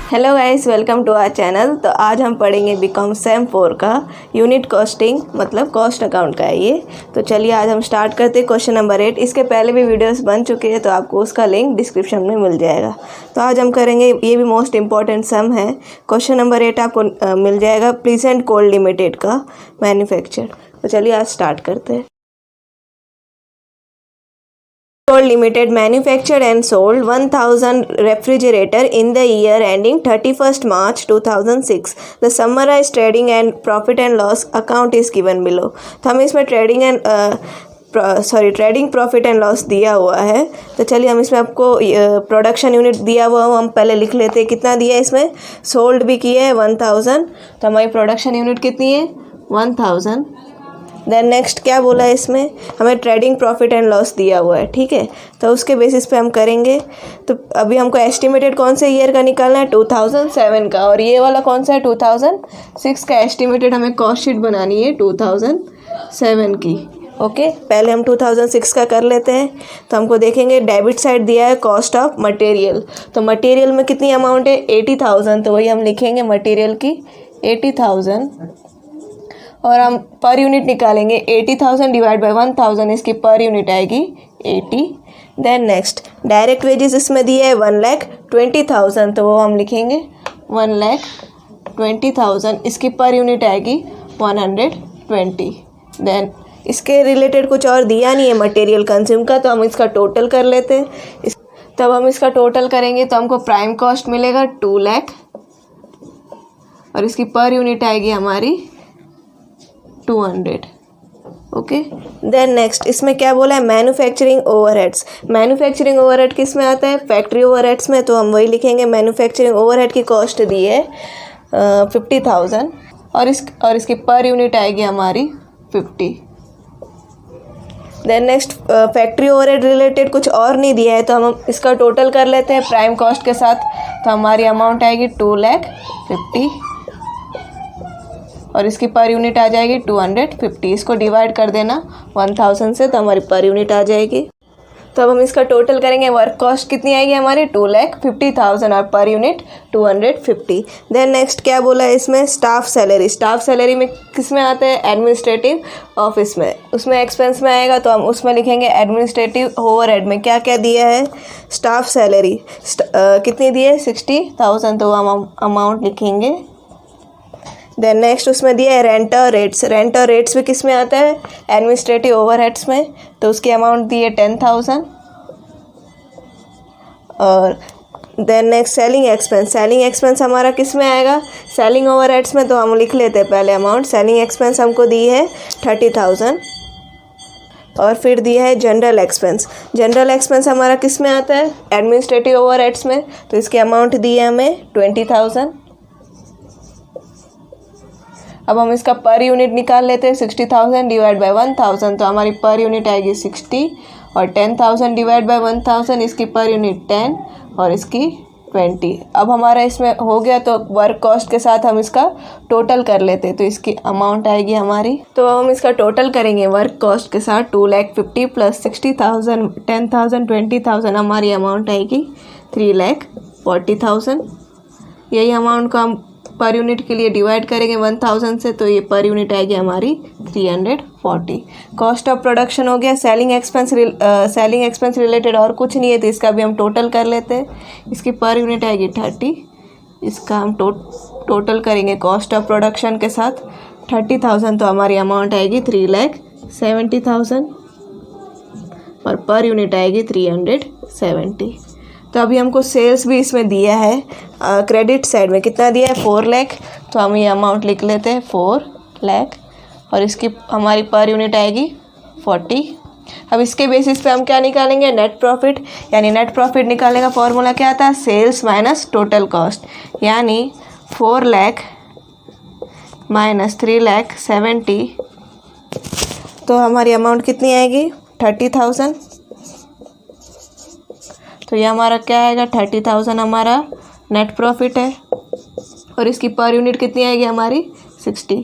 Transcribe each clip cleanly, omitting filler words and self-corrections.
Hello guys, welcome to our channel. तो आज हम पढ़ेंगे बीकॉम सेम 4 का यूनिट कॉस्टिंग, मतलब कॉस्ट अकाउंट का है ये। तो चलिए आज हम स्टार्ट करते हैं क्वेश्चन नंबर 8। इसके पहले भी वीडियोस बन चुके हैं, तो आपको उसका लिंक डिस्क्रिप्शन में मिल जाएगा। तो आज हम करेंगे, ये भी मोस्ट इंपॉर्टेंट सम है। क्वेश्चन नंबर 8 आपको मिल जाएगा प्लीसेंट कोल्ड लिमिटेड का मैन्युफैक्चर। तो चलिए आज स्टार्ट करते हैं। Cold Limited manufactured and sold 1000 refrigerator in the year ending 31st March 2006. The summarized trading and profit and loss account is given below. तो हमें इसमें ट्रेडिंग प्रॉफिट एंड लॉस दिया हुआ है। तो चलिए हम इसमें आपको प्रोडक्शन यूनिट दिया हुआ हम पहले लिख लेते हैं। कितना दिया है इसमें? सोल्ड भी किया है 1000, तो हमारी प्रोडक्शन यूनिट कितनी है? 1000। देन नेक्स्ट क्या बोला है इसमें? हमें ट्रेडिंग प्रॉफिट एंड लॉस दिया हुआ है, ठीक है। तो उसके बेसिस पे हम करेंगे। तो अभी हमको एस्टिमेटेड कौन से ईयर का निकालना है? 2007 का। और ये वाला कौन सा है? 2006 का। एस्टिमेटेड हमें कॉस्ट शीट बनानी है 2007 की। ओके, पहले हम 2006 का कर लेते हैं। तो हमको देखेंगे डेबिट साइड दिया है कॉस्ट ऑफ मटेरियल। तो मटेरियल में कितनी अमाउंट है? 80,000। तो वही हम लिखेंगे मटेरियल की 80,000। और हम पर यूनिट निकालेंगे। 80,000 डिवाइड बाई 1000, इसकी पर यूनिट आएगी 80। देन नेक्स्ट डायरेक्ट वेजेस इसमें दिए है 1,20,000, तो वो हम लिखेंगे 1,20,000, इसकी पर यूनिट आएगी 120। देन इसके रिलेटेड कुछ और दिया नहीं है मटेरियल कंज्यूम का, तो हम इसका टोटल कर लेते हैं। तब हम इसका टोटल करेंगे तो हमको प्राइम कॉस्ट मिलेगा 2 लाख और इसकी पर यूनिट आएगी हमारी 200। ओके, देन नेक्स्ट इसमें क्या बोला है? Manufacturing overheads. मैन्युफैक्चरिंग ओवरहेड किस में आता है? फैक्ट्री ओवरहेड्स में। तो हम वही लिखेंगे। मैन्युफैक्चरिंग ओवरहेड की कॉस्ट दी है 50,000 और इसकी पर यूनिट आएगी हमारी 50। Then next factory overhead related कुछ और नहीं दिया है, तो हम इसका टोटल कर लेते हैं प्राइम कॉस्ट के साथ। तो हमारी अमाउंट आएगी 2,50,000 और इसकी पर यूनिट आ जाएगी 250। इसको डिवाइड कर देना 1000 से, तो हमारी पर यूनिट आ जाएगी। तो अब हम इसका टोटल करेंगे। वर्क कॉस्ट कितनी आएगी हमारी? 2,50,000 और पर यूनिट 250। देन नेक्स्ट क्या बोला है इसमें? Staff salary. स्टाफ सैलरी में किस में आता है? एडमिनिस्ट्रेटिव ऑफिस में। उसमें एक्सपेंस में आएगा, तो हम उसमें लिखेंगे एडमिनिस्ट्रेटिव ओवरहेड में क्या क्या दिया है? स्टाफ सैलरी कितनी दी है? 60,000, तो हम अमाउंट लिखेंगे। देन नेक्स्ट उसमें दिया है रेंटर रेट्स। रेंटर रेट्स भी किस में आता है? एडमिनिस्ट्रेटिव ओवरहेड्स में। तो उसकी अमाउंट दी है 10,000। और then next selling expense. Selling expense हमारा किस में आएगा? सेलिंग ओवरहेड्स में। तो हम लिख लेते हैं पहले अमाउंट। सेलिंग एक्सपेंस हमको दी है 30,000। और फिर दिया है जनरल एक्सपेंस। जनरल एक्सपेंस हमारा किस में आता है? एडमिनिस्ट्रेटिव ओवरहेड्स में। तो इसकी अमाउंट दी है हमें 20,000। अब हम इसका पर यूनिट निकाल लेते हैं। 60,000 डिवाइड बाई 1000, तो हमारी पर यूनिट आएगी 60। और 10,000 डिवाइड बाई 1000, इसकी पर यूनिट 10 और इसकी 20। अब हमारा इसमें हो गया, तो वर्क कॉस्ट के साथ हम इसका टोटल कर लेते हैं। तो इसकी अमाउंट आएगी हमारी, तो हम इसका टोटल करेंगे वर्क कॉस्ट के साथ। 2,50,000 प्लस 60,000, 10,000, 20,000, हमारी अमाउंट आएगी 3,40,000। यही अमाउंट को हम पर यूनिट के लिए डिवाइड करेंगे 1000 से, तो ये पर यूनिट आएगी हमारी 340। कॉस्ट ऑफ प्रोडक्शन हो गया। सेलिंग एक्सपेंस रिलेटेड और कुछ नहीं है, तो इसका भी हम टोटल कर लेते हैं। इसकी पर यूनिट आएगी 30। इसका हम टोटल करेंगे कॉस्ट ऑफ प्रोडक्शन के साथ 30,000, तो हमारी अमाउंट आएगी 3,70,000 और पर यूनिट आएगी 370। तो अभी हमको सेल्स भी इसमें दिया है। क्रेडिट साइड में कितना दिया है? 4 लाख। तो हम ये अमाउंट लिख लेते हैं 4 लाख और इसकी हमारी पर यूनिट आएगी 40। अब इसके बेसिस पे हम क्या निकालेंगे? Net profit. यानी नेट प्रॉफिट निकालने का फॉर्मूला क्या आता है? Sales minus total cost. यानी 4 लाख माइनस 3,70,000, तो हमारी अमाउंट कितनी आएगी? 30,000। तो ये हमारा क्या आएगा? 30,000 हमारा नेट प्रॉफिट है। और इसकी पर यूनिट कितनी आएगी हमारी? 60।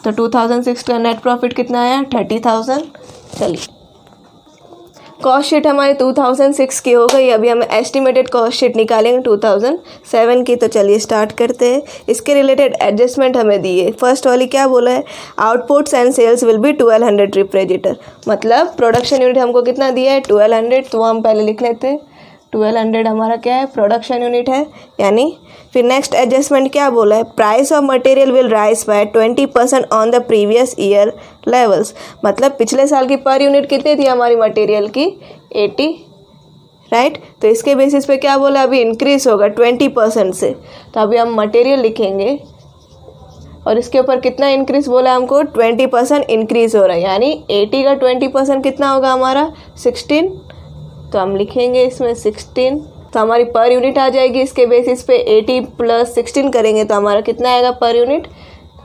तो 2006 का नेट प्रॉफिट कितना आया? 30,000। चलिए कॉस्ट शीट हमारी 2006 की हो गई। अभी हम एस्टिमेटेड कॉस्ट शीट निकालेंगे 2007 की। तो चलिए स्टार्ट करते हैं। इसके रिलेटेड एडजस्टमेंट हमें दिए। फर्स्ट वाली क्या बोला है, outputs and sales will be 1200 refrigerator, मतलब प्रोडक्शन यूनिट हमको कितना दिया है 1200, तो हम पहले लिख लेते हैं 1200 हमारा क्या है प्रोडक्शन यूनिट है यानी। फिर नेक्स्ट एडजस्टमेंट क्या बोला है, price of material will rise by 20% on the previous year levels, मतलब पिछले साल की पर यूनिट कितनी थी हमारी मटेरियल की 80, राइट। तो इसके बेसिस पे क्या बोला, अभी इंक्रीज होगा 20% से। तो अभी हम मटेरियल लिखेंगे और इसके ऊपर कितना इंक्रीज बोला हमको 20% इंक्रीज हो रहा है, यानी 80 का 20% कितना होगा हमारा 16। तो हम लिखेंगे इसमें 16, तो हमारी पर यूनिट आ जाएगी। इसके बेसिस पे 80 + 16 करेंगे तो हमारा कितना आएगा पर यूनिट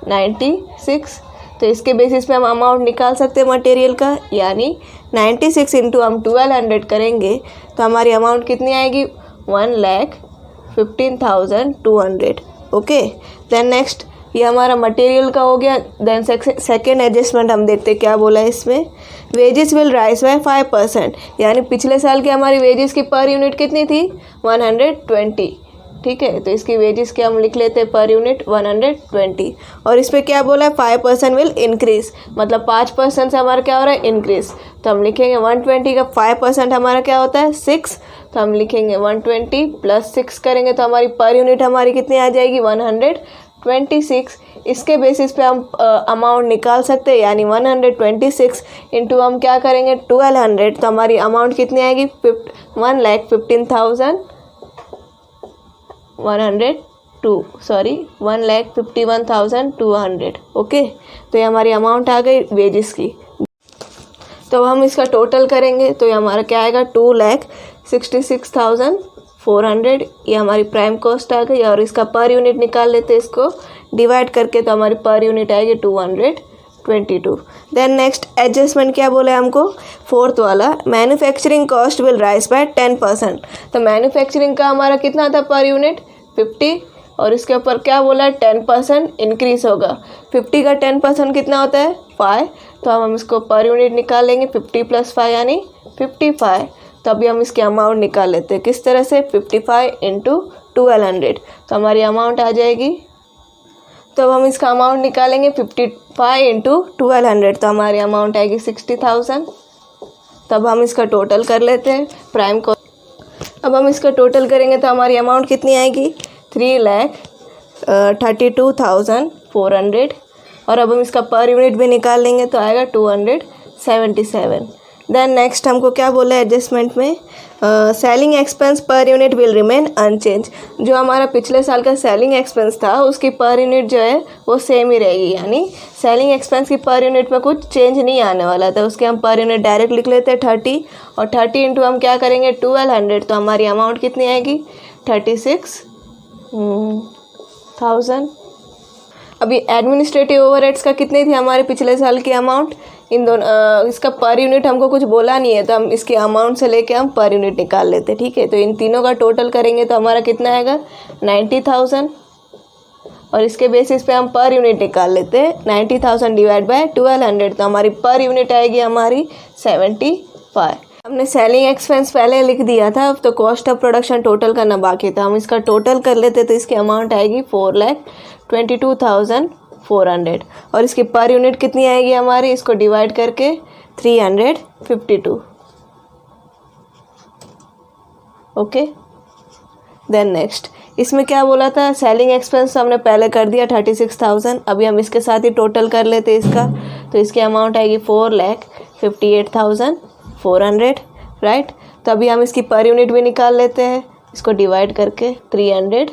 96। तो इसके बेसिस पे हम अमाउंट निकाल सकते हैं मटेरियल का, यानी 96 इंटू हम 1200 करेंगे तो हमारी अमाउंट कितनी आएगी 1,15,200। ओके, देन नेक्स्ट ये हमारा मटेरियल का हो गया। देन सेकेंड एडजस्टमेंट हम देखते हैं क्या बोला है इसमें, वेजेस विल राइज बाय 5%, यानी पिछले साल की हमारी वेजेस की पर यूनिट कितनी थी 120, ठीक है। तो इसकी वेजेस क्या हम लिख लेते हैं पर यूनिट 120, और इस पर क्या बोला है 5% विल इंक्रीज, मतलब 5% से हमारा क्या हो रहा है इंक्रीज। तो हम लिखेंगे 120 का 5% हमारा क्या होता है 6, तो हम लिखेंगे 120 + 6 करेंगे तो हमारी पर यूनिट हमारी कितनी आ जाएगी 126। इसके बेसिस पे हम अमाउंट निकाल सकते हैं, यानी 126 इंटू हम क्या करेंगे 1200, तो हमारी अमाउंट कितनी आएगी 1,51,200। ओके, तो ये हमारी अमाउंट आ गई वेजेस की। तो हम इसका टोटल करेंगे तो ये हमारा क्या आएगा 2,66,400, ये हमारी प्राइम कॉस्ट आ गई। और इसका पर यूनिट निकाल लेते हैं, इसको डिवाइड करके तो हमारी पर यूनिट आएगी 222। देन नेक्स्ट एडजस्टमेंट क्या बोला है हमको, फोर्थ वाला, manufacturing cost will rise by 10%। तो मैन्युफैक्चरिंग का हमारा कितना था पर यूनिट 50, और इसके ऊपर क्या बोला है 10% इंक्रीज होगा। 50 का 10% कितना होता है 5, तो हम इसको पर यूनिट निकाल लेंगे 50 + 5 यानी 55। तो अभी हम इसकी अमाउंट निकाल लेते हैं, किस तरह से 55 इंटू 1200, तो हमारी अमाउंट आ जाएगी। तो अब हम इसका अमाउंट निकालेंगे 55 इंटू 1200, तो हमारी अमाउंट आएगी 60,000। तब हम इसका टोटल कर लेते हैं प्राइम को। अब हम इसका टोटल करेंगे तो हमारी अमाउंट कितनी आएगी 3,32,400, और अब हम इसका पर यूनिट भी निकाल लेंगे तो आएगा 277। देन नेक्स्ट हमको क्या बोला है एडजस्टमेंट में, selling expense per unit will remain unchanged. जो हमारा पिछले साल का सेलिंग एक्सपेंस था उसकी पर यूनिट जो है वो सेम ही रहेगी, यानी सेलिंग एक्सपेंस की पर यूनिट में कुछ चेंज नहीं आने वाला था। उसके हम पर यूनिट डायरेक्ट लिख लेते हैं 30, और 30 इंटू हम क्या करेंगे 1200, तो हमारी अमाउंट कितनी आएगी 36,000। अभी एडमिनिस्ट्रेटिव ओवरहेड्स का कितनी थी हमारे पिछले साल की अमाउंट, इन दोनों इसका पर यूनिट हमको कुछ बोला नहीं है तो हम इसके अमाउंट से लेके हम पर यूनिट निकाल लेते हैं, ठीक है। तो इन तीनों का टोटल करेंगे तो हमारा कितना आएगा 90,000, और इसके बेसिस पे हम पर यूनिट निकाल लेते हैं 90,000 डिवाइड बाय 1200, तो हमारी पर यूनिट आएगी हमारी 75। हमने सेलिंग एक्सपेंस पहले लिख दिया था, तो कॉस्ट ऑफ प्रोडक्शन टोटल करना बाकी था। हम इसका टोटल कर लेते तो इसकी अमाउंट आएगी 4,22,400, और इसकी पर यूनिट कितनी आएगी हमारी, इसको डिवाइड करके 352। ओके, देन नेक्स्ट इसमें क्या बोला था, सेलिंग एक्सपेंस हमने पहले कर दिया 36,000। अभी हम इसके साथ ही टोटल कर लेते हैं इसका, तो इसकी अमाउंट आएगी 4,58,400, राइट। तो अभी हम इसकी पर यूनिट भी निकाल लेते हैं, इसको डिवाइड करके 300,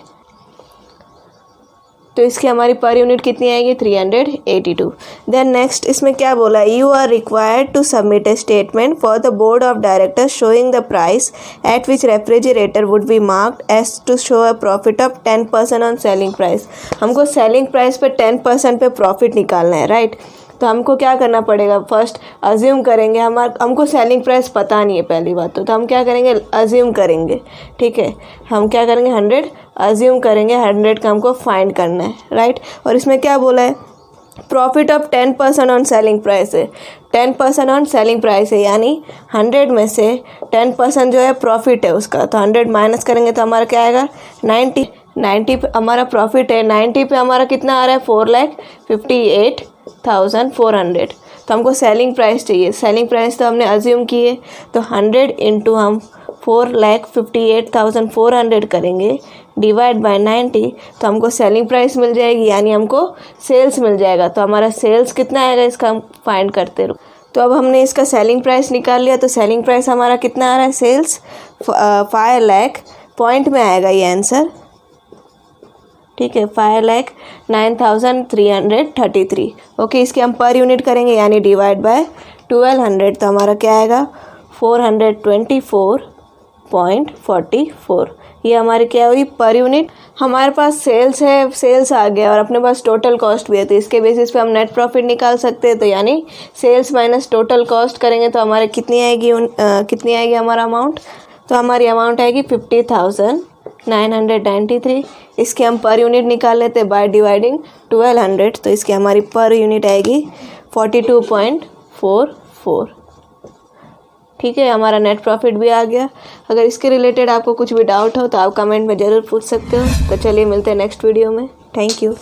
तो इसकी हमारी पर यूनिट कितनी आएगी 382। देन नेक्स्ट इसमें क्या बोला, you are required to submit a statement for the board of directors showing the price at which refrigerator would be marked as to show a profit of 10% on selling price. हमको selling price पे 10% पे profit निकालना है, right. तो हमको क्या करना पड़ेगा, फर्स्ट अज्यूम करेंगे, हमको सेलिंग प्राइस पता नहीं है पहली बात तो हम क्या करेंगे अज्यूम करेंगे, ठीक है। हम क्या करेंगे 100 अज्यूम करेंगे, 100 का हमको फाइंड करना है, राइट। और इसमें क्या बोला है, profit of 10% on selling price है, 10% ऑन सेलिंग प्राइस है, यानी 100 में से 10% जो है प्रॉफिट है उसका, तो 100 माइनस करेंगे तो हमारा क्या आएगा 90 पे हमारा प्रॉफिट है, 90 पे हमारा कितना आ रहा है 4,58,400। तो हमको सेलिंग प्राइस चाहिए, सेलिंग प्राइस तो हमने अज्यूम की है, तो 100 इंटू हम 4,58,400 करेंगे डिवाइड बाय 90, तो हमको सेलिंग प्राइस मिल जाएगी, यानी हमको सेल्स मिल जाएगा। तो हमारा सेल्स कितना आएगा इसका हम फाइंड करते रहो। तो अब हमने इसका सेलिंग प्राइस निकाल लिया, तो सेलिंग प्राइस हमारा कितना आ रहा है, सेल्स 5 लाख, पॉइंट में आएगा ये आंसर, ठीक है, 5,09,333। ओके, इसके हम पर यूनिट करेंगे यानी डिवाइड बाय 1200, तो हमारा क्या आएगा 424.44। ये हमारी क्या हुई पर यूनिट। हमारे पास सेल्स है, सेल्स आ गया और अपने पास टोटल कॉस्ट भी है, तो इसके बेसिस पे हम नेट प्रॉफिट निकाल सकते हैं। तो यानी सेल्स माइनस टोटल कॉस्ट करेंगे तो हमारे कितनी आएगी हमारा अमाउंट, तो हमारी अमाउंट आएगी 50,993। इसके हम पर यूनिट निकाल लेते हैं बाय डिवाइडिंग 1200, तो इसकी हमारी पर यूनिट आएगी 42.44। ठीक है, हमारा नेट प्रॉफिट भी आ गया। अगर इसके रिलेटेड आपको कुछ भी डाउट हो तो आप कमेंट में ज़रूर पूछ सकते हो। तो चलिए मिलते हैं नेक्स्ट वीडियो में। Thank you.